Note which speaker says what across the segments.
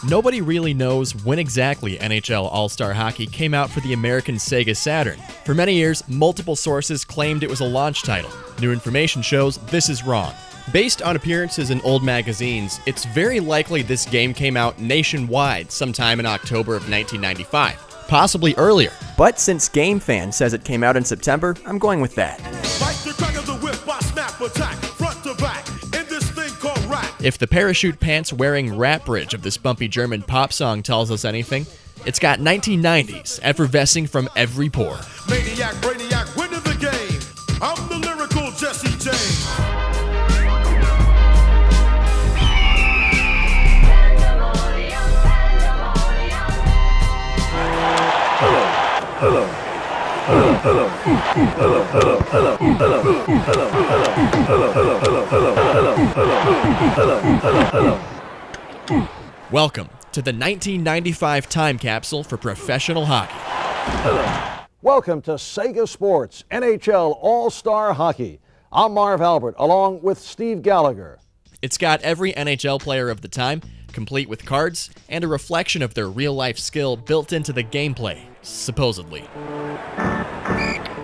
Speaker 1: Nobody really knows when exactly NHL All-Star Hockey came out for the American Sega Saturn. For many years, multiple sources claimed it was a launch title. New information shows this is wrong. Based on appearances in old magazines, it's very likely this game came out nationwide sometime in October of 1995, possibly earlier. But since GameFan says it came out in September, I'm going with that. If the parachute pants wearing rap bridge of this bumpy German pop song tells us anything, it's got 1990s effervescing from every pore.
Speaker 2: Maniac, brainiac, winner the game. I'm the lyrical Jesse James. Hello.
Speaker 1: Welcome to the 1995 time capsule for professional hockey.
Speaker 3: Welcome to Sega Sports NHL All-Star Hockey. I'm Marv Albert, along with Steve Gallagher.
Speaker 1: It's got every NHL player of the time, complete with cards, and a reflection of their real-life skill built into the gameplay, supposedly.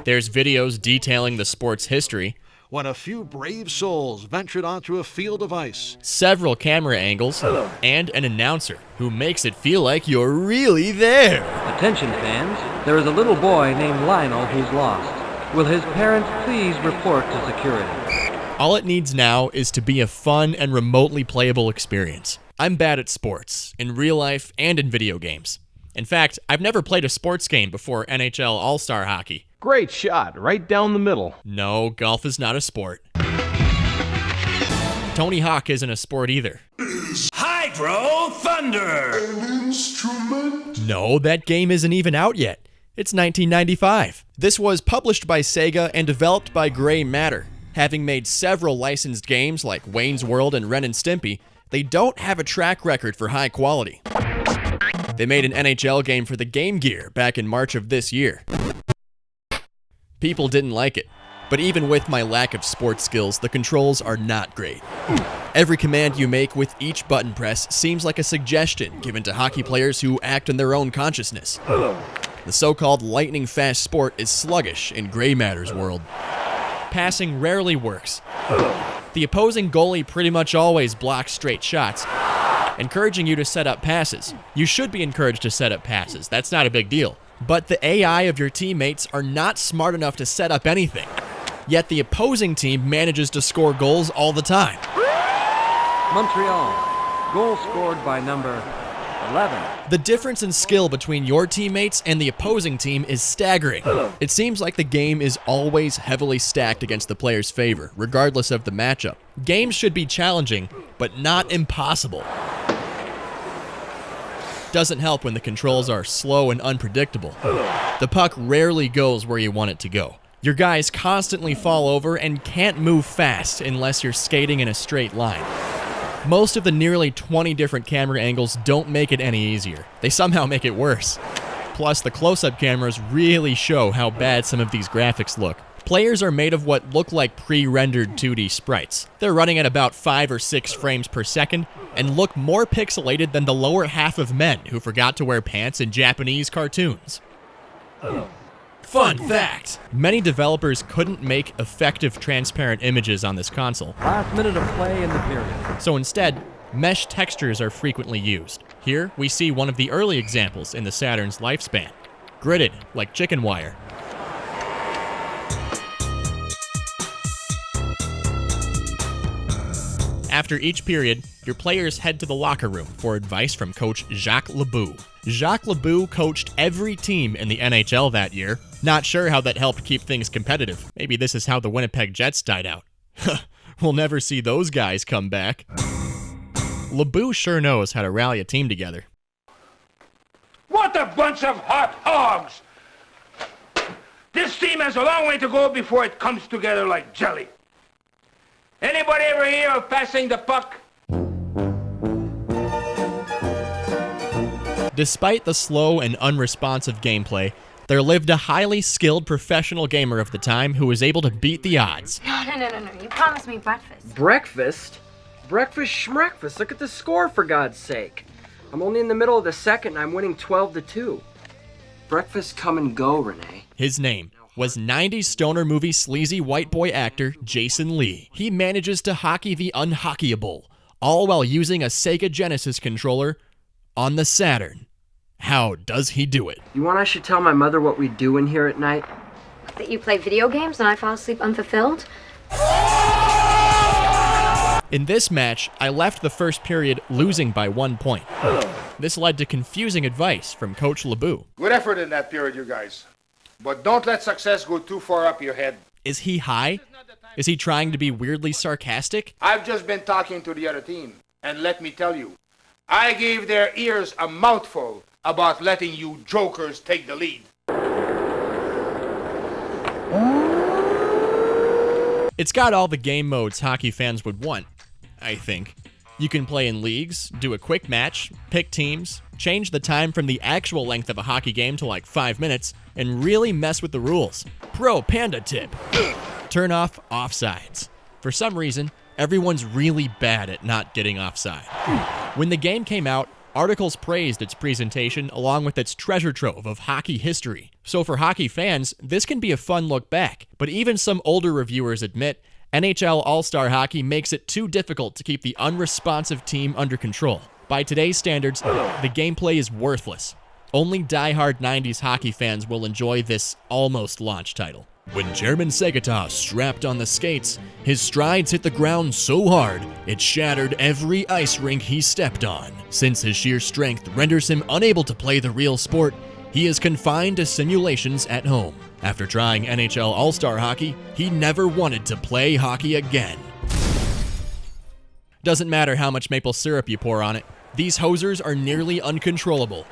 Speaker 1: There's videos detailing the sport's history,
Speaker 3: When a few brave souls ventured onto a field of ice.
Speaker 1: several camera angles, and an announcer who makes it feel like you're really there.
Speaker 4: Attention fans, there is a little boy named Lionel who's lost. Will his parents please report to security?
Speaker 1: All it needs now is to be a fun and remotely playable experience. I'm bad at sports, in real life and in video games. In fact, I've never played a sports game before NHL All-Star Hockey.
Speaker 5: Great shot, right down the middle.
Speaker 1: No, golf is not a sport. Tony Hawk isn't a sport either.
Speaker 2: Hydro Thunder. An instrument.
Speaker 1: No, that game isn't even out yet. It's 1995. This was published by Sega and developed by Gray Matter. Having made several licensed games like Wayne's World and Ren and Stimpy, they don't have a track record for high quality. They made an NHL game for the Game Gear back in March of this year. People didn't like it, but even with my lack of sports skills, the controls are not great. Every command you make with each button press seems like a suggestion given to hockey players who act in their own consciousness. The so-called lightning-fast sport is sluggish in Gray Matter's world. Passing rarely works. The opposing goalie pretty much always blocks straight shots, encouraging you to set up passes. You should be encouraged to set up passes, that's not a big deal. But the AI of your teammates are not smart enough to set up anything. Yet the opposing team manages to score goals all the time.
Speaker 4: Montreal, goal scored by number 11.
Speaker 1: The difference in skill between your teammates and the opposing team is staggering. It seems like the game is always heavily stacked against the player's favor, regardless of the matchup. Games should be challenging, but not impossible. Doesn't help when the controls are slow and unpredictable. The puck rarely goes where you want it to go. Your guys constantly fall over and can't move fast unless you're skating in a straight line. Most of the nearly 20 different camera angles don't make it any easier. They somehow make it worse. Plus, the close-up cameras really show how bad some of these graphics look. Players are made of what look like pre-rendered 2D sprites. They're running at about 5 or 6 frames per second and look more pixelated than the lower half of men who forgot to wear pants in Japanese cartoons. Fun fact! Many developers couldn't make effective transparent images on this console.
Speaker 4: Last minute of play in the period.
Speaker 1: So instead, mesh textures are frequently used. Here, we see one of the early examples in the Saturn's lifespan. Gridded, like chicken wire. After each period, your players head to the locker room for advice from coach Jacques Lebeau. Jacques Lebeau coached every team in the NHL that year. Not sure how that helped keep things competitive. Maybe this is how the Winnipeg Jets died out. We'll never see those guys come back. Lebeau sure knows how to rally a team together.
Speaker 6: What a bunch of hot hogs! This team has a long way to go before it comes together like jelly. Anybody ever hear of passing the puck?
Speaker 1: Despite the slow and unresponsive gameplay, there lived a highly skilled professional gamer of the time who was able to beat the odds.
Speaker 7: No. You promised me breakfast.
Speaker 8: Breakfast? Breakfast schmreakfast. Look at the score, for God's sake.
Speaker 7: I'm only in the middle of the second and I'm winning 12-2. Breakfast come and go, Renee.
Speaker 1: His name was 90s stoner movie sleazy white boy actor Jason Lee. He manages to hockey the unhockeyable, all while using a Sega Genesis controller on the Saturn. How does he do it?
Speaker 7: You want I should tell my mother what we do in here at night?
Speaker 8: That you play video games and I fall asleep unfulfilled?
Speaker 1: In this match, I left the first period losing by 1 point. This led to confusing advice from Coach LeBou.
Speaker 6: Good effort in that period, you guys. But don't let success go too far up your head.
Speaker 1: Is he high? Is he trying to be weirdly sarcastic?
Speaker 6: I've just been talking to the other team, and let me tell you, I gave their ears a mouthful about letting you jokers take the lead.
Speaker 1: It's got all the game modes hockey fans would want, I think. You can play in leagues, do a quick match, pick teams, change the time from the actual length of a hockey game to like 5 minutes, and really mess with the rules. Pro Panda tip. Turn off offsides. For some reason, everyone's really bad at not getting offside. When the game came out, articles praised its presentation along with its treasure trove of hockey history. So for hockey fans, this can be a fun look back, but even some older reviewers admit NHL All-Star Hockey makes it too difficult to keep the unresponsive team under control. By today's standards, the gameplay is worthless. Only die-hard 90s hockey fans will enjoy this almost launch title. When German Segata strapped on the skates, his strides hit the ground so hard, it shattered every ice rink he stepped on. Since his sheer strength renders him unable to play the real sport, he is confined to simulations at home. After trying NHL All-Star Hockey, he never wanted to play hockey again. Doesn't matter how much maple syrup you pour on it, these hosers are nearly uncontrollable.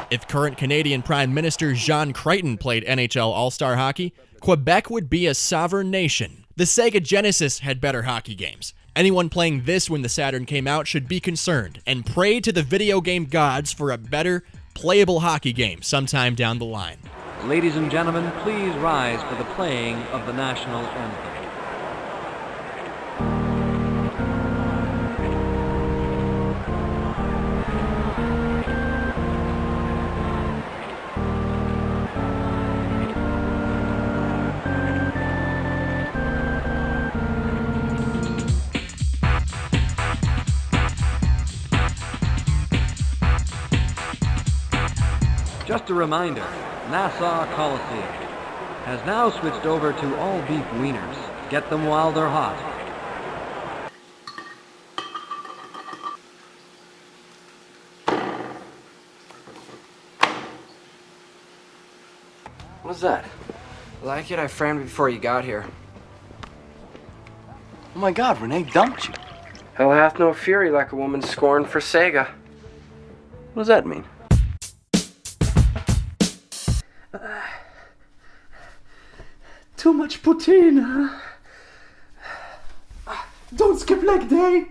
Speaker 1: If current Canadian Prime Minister Jean Crichton played NHL All-Star Hockey, Quebec would be a sovereign nation. The Sega Genesis had better hockey games. Anyone playing this when the Saturn came out should be concerned and pray to the video game gods for a better, playable hockey game sometime down the line.
Speaker 4: Ladies and gentlemen, please rise for the playing of the national anthem. Just a reminder, Nassau Coliseum has now switched over to all beef wieners. Get them while they're hot.
Speaker 7: What's that? Like it, I framed it before you got here.
Speaker 9: Oh my God, Renee dumped you.
Speaker 7: Hell hath no fury like a woman scorned for Sega.
Speaker 9: What does that mean?
Speaker 10: Too much poutine. Don't skip leg day.